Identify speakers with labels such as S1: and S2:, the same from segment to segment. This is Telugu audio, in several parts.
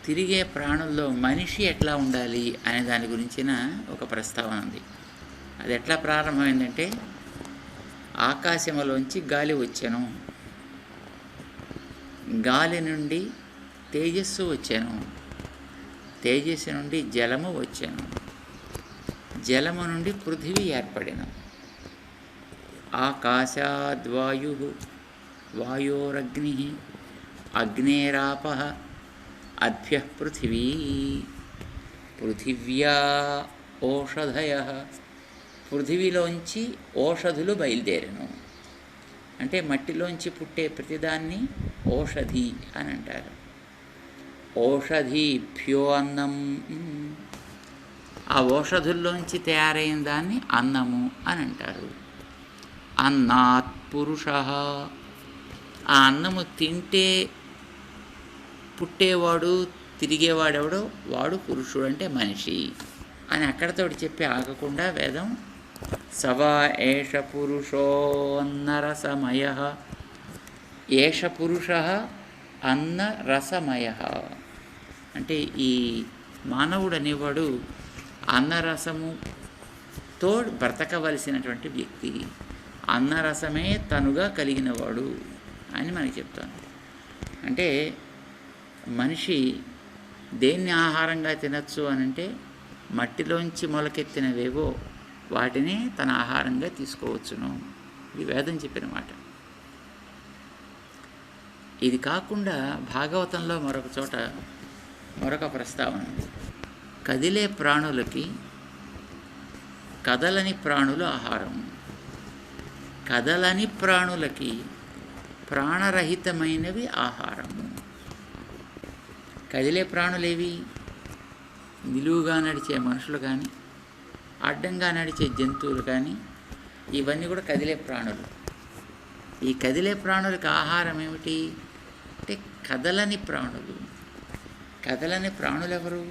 S1: తిరిగే ప్రాణుల్లో మనిషి ఎట్లా ఉండాలి అనే దాని గురించిన ఒక ప్రస్తావన ఉంది. అది ఎట్లా ప్రారంభమైందంటే, ఆకాశములోంచి గాలి వచ్చెను, గాలి నుండి తేజస్సు వచ్చెను, తేజస్సు నుండి జలము వచ్చెను, జలము నుండి పృథివీ ఏర్పడెను. ఆకాశాద్వాయు, వాయోరగ్ని, అగ్నేరాపః, అద్భ్యః పృథివీ, పృథివ్యా ఓషధయః, పృథివీలోంచి ఓషధులు బయలుదేరెను. అంటే మట్టిలోంచి పుట్టే ప్రతిదాన్ని ఓషధి అని అంటారు. ఓషధీభ్యో అన్నం, ఆ ఓషధుల్లోంచి తయారైన దాన్ని అన్నము అని అంటారు. అన్నాత్ పురుష, ఆ అన్నము తింటే పుట్టేవాడు తిరిగేవాడెవడో వాడు పురుషుడు, అంటే మనిషి అని అక్కడతోటి చెప్పి ఆగకుండా వేదం సవా ఏష పురుషో అన్నరసమయ, ఏష పురుష అన్నరసమయ, అంటే ఈ మానవుడు అనేవాడు అన్నరసముతో బ్రతకవలసినటువంటి వ్యక్తి, అన్నరసమే తనుగా కలిగినవాడు అని మనకి చెప్తాను. అంటే మనిషి దేన్ని ఆహారంగా తినచ్చు అనంటే, మట్టిలోంచి మొలకెత్తినవేవో వాటిని తన ఆహారంగా తీసుకోవచ్చును. ఇది వేదం చెప్పిన మాట. ఇది కాకుండా భాగవతంలో మరొక చోట మరొక ప్రస్తావన ఉంది. కదిలే ప్రాణులకి కదలని ప్రాణులు ఆహారం, కదలని ప్రాణులకి ప్రాణరహితమైనవి ఆహారము. కదిలే ప్రాణులేవి? నిలువుగా నడిచే మనుషులు కానీ, అడ్డంగా నడిచే జంతువులు కానీ, ఇవన్నీ కూడా కదిలే ప్రాణులు. ఈ కదిలే ప్రాణులకు ఆహారం ఏమిటి అంటే కదలని ప్రాణులు. కదలని ప్రాణులు ఎవరు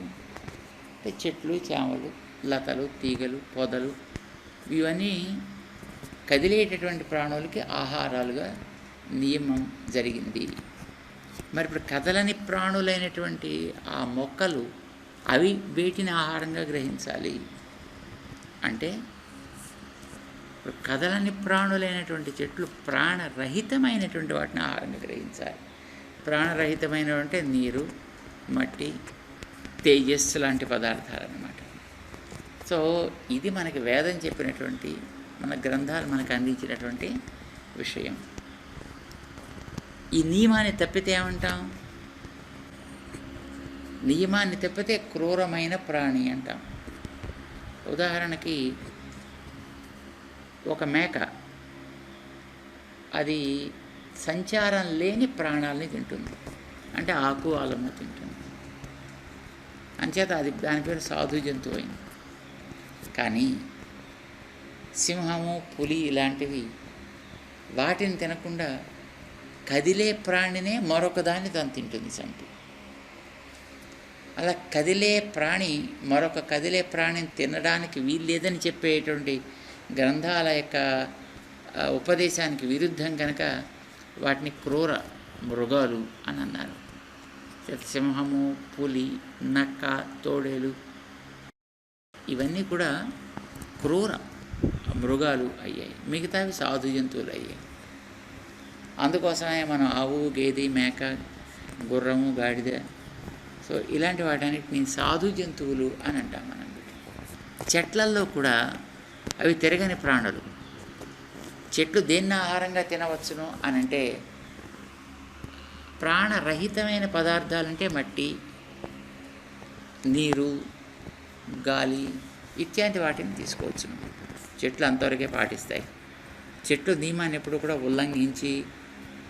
S1: అంటే చెట్లు, చేమలు, లతలు, తీగలు, పొదలు, ఇవన్నీ కదిలేటటువంటి ప్రాణులకి ఆహారాలుగా నియమం జరిగింది. మరి ఇప్పుడు కదలని ప్రాణులైనటువంటి ఆ మొక్కలు అవి వేటిని ఆహారంగా గ్రహించాలి అంటే, కదలని ప్రాణులైనటువంటి చెట్లు ప్రాణరహితమైనటువంటి వాటిని ఆహారంగా గ్రహించాలి. ప్రాణరహితమైనవి అంటే నీరు, మట్టి, తేజస్సు లాంటి పదార్థాలు అన్నమాట. సో ఇది మనకి వేదం చెప్పినటువంటి, మన గ్రంథాలు మనకు అందించినటువంటి విషయం. ఈ నియమాన్ని తప్పితే ఏమంటాం? నియమాన్ని తప్పితే క్రూరమైన ప్రాణి అంటాం. ఉదాహరణకి ఒక మేక, అది సంచారం లేని ప్రాణాలని తింటుంది, అంటే ఆకు ఆలము తింటుంది. అంచేత అది దాని పేరు సాధు జంతువు అయింది. కానీ సింహము, పులి ఇలాంటివి వాటిని తినకుండా కదిలే ప్రాణినే మరొక దాన్ని తను తింటుంది, చంపి. అలా కదిలే ప్రాణి మరొక కదిలే ప్రాణిని తినడానికి వీల్లేదని చెప్పేటువంటి గ్రంథాల యొక్క ఉపదేశానికి విరుద్ధం కనుక వాటిని క్రూర మృగాలు అని అన్నారు. సింహము, పులి, నక్క, తోడేలు ఇవన్నీ కూడా క్రూర మృగాలు అయ్యాయి, మిగతావి సాధు జంతువులు అయ్యాయి. అందుకోసమే మనం ఆవు, గేదె, మేక, గుర్రము, గాడిద, సో ఇలాంటి వాటన్నిటిని సాధు జంతువులు అని అంటాం మనం. చెట్లల్లో కూడా అవి తిరగని ప్రాణులు. చెట్లు దేన్ని ఆహారంగా తినవచ్చును అని అంటే, ప్రాణరహితమైన పదార్థాలంటే మట్టి, నీరు, గాలి ఇత్యాది వాటిని తీసుకోవచ్చును. చెట్లు అంతవరకే పాటిస్తాయి. చెట్లు నియమాన్ని ఎప్పుడు కూడా ఉల్లంఘించి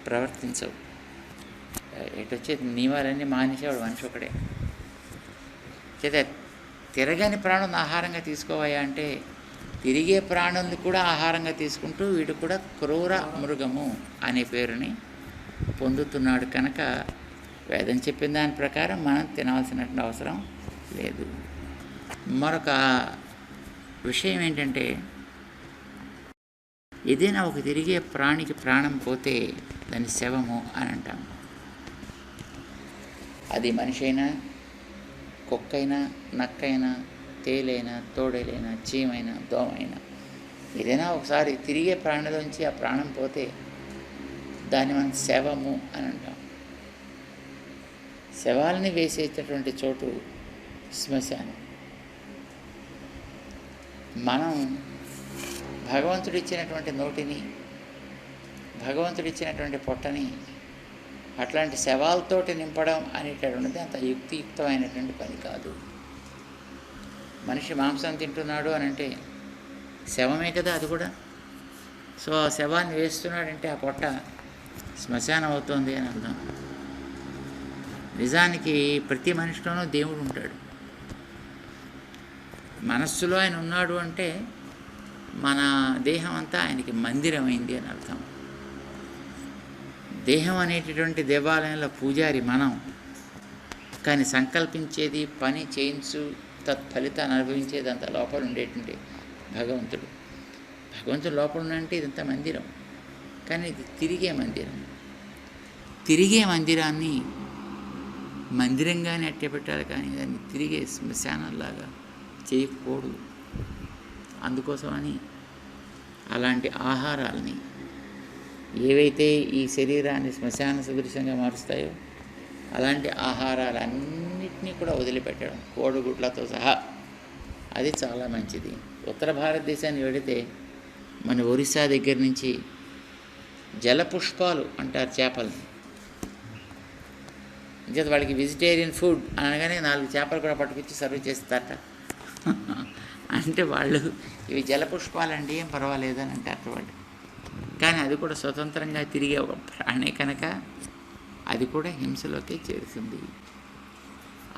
S1: ప్రవర్తించవు. ఎటొచ్చే నియమాలన్నీ మానేసేవాడు మనిషి ఒకడే. చేత తిరగని ప్రాణులను ఆహారంగా తీసుకోవా అంటే, తిరిగే ప్రాణుల్ని కూడా ఆహారంగా తీసుకుంటూ వీడు కూడా క్రూర మృగము అనే పేరుని పొందుతున్నాడు. కనుక వేదం చెప్పిన దాని ప్రకారం మనం తినాల్సినటువంటి అవసరం లేదు. మరొక విషయం ఏంటంటే, ఏదైనా ఒక తిరిగే ప్రాణికి ప్రాణం పోతే దాన్ని శవము అని అంటాం. అది మనిషి అయినా కుక్కైనా, నక్కైనా, తేలైనా, తోడేలైనా, చీమైనా, దోమైనా ఏదైనా ఒకసారి తిరిగే ప్రాణిలోంచి ఆ ప్రాణం పోతే దాన్ని మనం శవము అని అంటాం. శవాల్ని వేసేటటువంటి చోటు శ్మశానం. మనం భగవంతుడిచ్చినటువంటి నోటిని, భగవంతుడిచ్చినటువంటి పొట్టని అట్లాంటి శవాలతోటి నింపడం అనేటటువంటిది అంత యుక్తియుక్తమైనటువంటి పని కాదు. మనిషి మాంసం తింటున్నాడు అని అంటే శవమే కదా అది కూడా. సో ఆ శవాన్ని వేస్తున్నాడంటే ఆ పొట్ట శ్మశానం అవుతుంది అని అర్థం. నిజానికి ప్రతి మనిషిలోనూ దేవుడు ఉంటాడు. మనస్సులో ఆయన ఉన్నాడు అంటే మన దేహం అంతా ఆయనకి మందిరమైంది అని అర్థం. దేహం అనేటటువంటి దేవాలయంలో పూజారి మనం, కానీ సంకల్పించేది, పని చేయించు, తత్ఫలితాన్ని అనుభవించేది అంతా లోపల ఉండేటువంటి భగవంతుడు. భగవంతుడు లోపల ఉన్నంటే ఇదంతా మందిరం, కానీ ఇది తిరిగే మందిరం. తిరిగే మందిరాన్ని మందిరంగానే అట్టే పెట్టాలి, కానీ దాన్ని తిరిగే శ్మశానంలాగా చేయకూడదు. అందుకోసమని అలాంటి ఆహారాలని ఏవైతే ఈ శరీరాన్ని శ్మశాన సదృశంగా మారుస్తాయో అలాంటి ఆహారాలన్నింటినీ కూడా వదిలిపెట్టడం, కోడిగుడ్లతో సహా. అది చాలా మంచిది. ఉత్తర భారతదేశాన్ని వెళితే మన ఒరిస్సా దగ్గర నుంచి జలపుష్పాలు అంటారు చేపల్ని. ఇంకేత వాళ్ళకి వెజిటేరియన్ ఫుడ్ అనగానే 4 చేపలు కూడా పట్టుకొచ్చి సర్వ్ చేస్తారట. అంటే వాళ్ళు ఇవి జలపుష్పాలండి, ఏం పర్వాలేదు అని అంటారు వాళ్ళు. కానీ అది కూడా స్వతంత్రంగా తిరిగే ఒక ప్రాణి కనుక అది కూడా హింసలోకి చేరుతుంది.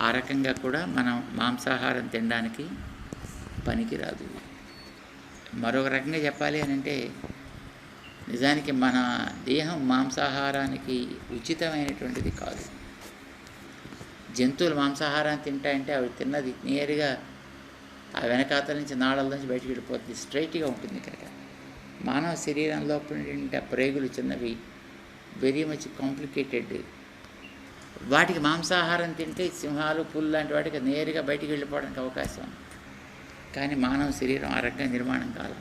S1: ఆ రకంగా కూడా మనం మాంసాహారం తినడానికి పనికిరాదు. మరొక రకంగా చెప్పాలి అని అంటే నిజానికి మన దేహం మాంసాహారానికి ఉచితమైనటువంటిది కాదు. జంతువులు మాంసాహారాన్ని తింటాయంటే అవి తిన్నది నేరుగా ఆ వెనకాతల నుంచి నాళాల నుంచి బయటికి వెళ్ళిపోతుంది, స్ట్రైట్గా ఉంటుంది. కనుక మానవ శరీరంలో ఉండే ప్రేగులు చిన్నవి, వెరీ మచ్ కాంప్లికేటెడ్. వాటికి మాంసాహారం తింటే సింహాలు, పుల్లు లాంటి వాటికి నేరుగా బయటికి వెళ్ళిపోవడానికి అవకాశం. కానీ మానవ శరీరం ఆ రకంగా నిర్మాణం కాలే.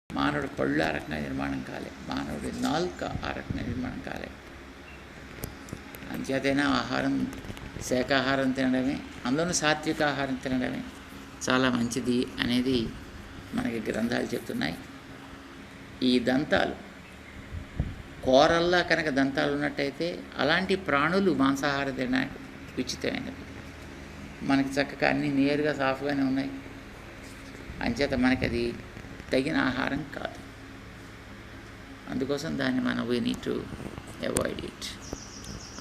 S1: మానవుడి పళ్ళు ఆ రకంగా నిర్మాణం కాలే, మానవుడి నాలుక ఆ రకంగా నిర్మాణం కాలే. అంచేతైనా ఆహారం శాకాహారం తినడమే, అందులోనూ సాత్విక ఆహారం తినడమే చాలా మంచిది అనేది మనకి గ్రంథాలు చెప్తున్నాయి. ఈ దంతాలు కోరల్లా కనుక దంతాలు ఉన్నట్టయితే అలాంటి ప్రాణులు మాంసాహారం తినడానికి ఉచితమైనవి. మనకి చక్కగా అన్నీ నేరుగా సాఫ్గానే ఉన్నాయి. అంచేత మనకి అది తగిన ఆహారం కాదు. అందుకోసం దాన్ని మనం we need to avoid it.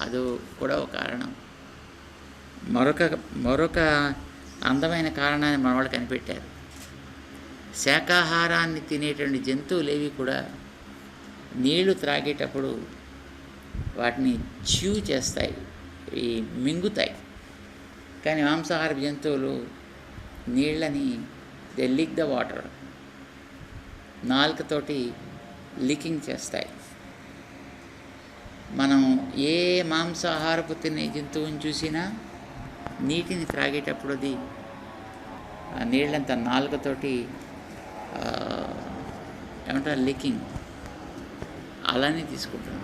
S1: అదో కూడా ఒక కారణం. మరొక అందమైన కారణాన్ని మన వాళ్ళు కనిపెట్టారు. శాకాహారాన్ని తినేటువంటి జంతువులేవి కూడా నీళ్లు త్రాగేటప్పుడు వాటిని చ్యూ చేస్తాయి, ఈ మింగుతాయి. కానీ మాంసాహార జంతువులు నీళ్ళని దే లిక్ ద వాటర్, నాలుకతోటి లికింగ్ చేస్తాయి. మనం ఏ మాంసాహారపు తినే జంతువుని చూసినా నీటిని త్రాగేటప్పుడు అది ఆ నీళ్ళంతా నాలుకతోటి ఏమంటారు లికింగ్ అలానే తీసుకుంటున్నాం.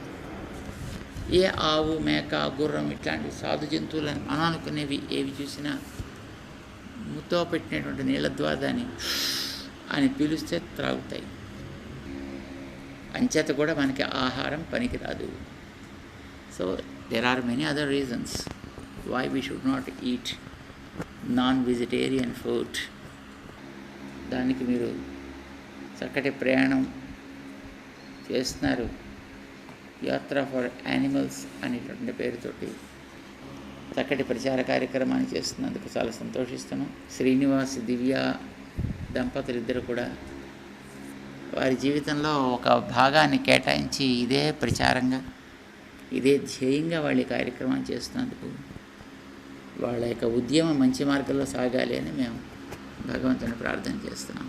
S1: ఏ ఆవు, మేక, గుర్రం ఇట్లాంటి సాధు జంతువులను అనుకునేవి ఏవి చూసినా ముతో పెట్టినటువంటి నీళ్ళ ద్వారా దాన్ని అని పిలిస్తే త్రాగుతాయి. అంచేత కూడా మనకి ఆహారం పనికిరాదు. So there are many other reasons why we should not eat non-vegetarian food. దానికి మీరు చక్కటి ప్రయాణం చేస్తున్నారు. యాత్ర ఫర్ యానిమల్స్ అనేటువంటి పేరుతోటి చక్కటి ప్రచార కార్యక్రమాన్ని చేస్తున్నందుకు చాలా సంతోషిస్తున్నాం. శ్రీనివాస్, దివ్య దంపతులు ఇద్దరు కూడా వారి జీవితంలో ఒక భాగాన్ని కేటాయించి ఇదే ప్రచారంగా, ఇదే ధ్యేయంగా వాళ్ళ కార్యక్రమం చేస్తున్నందుకు వాళ్ళ యొక్క ఉద్యమం మంచి మార్గంలో సాగాలి అని మేము భగవంతుని ప్రార్థన చేస్తున్నాం.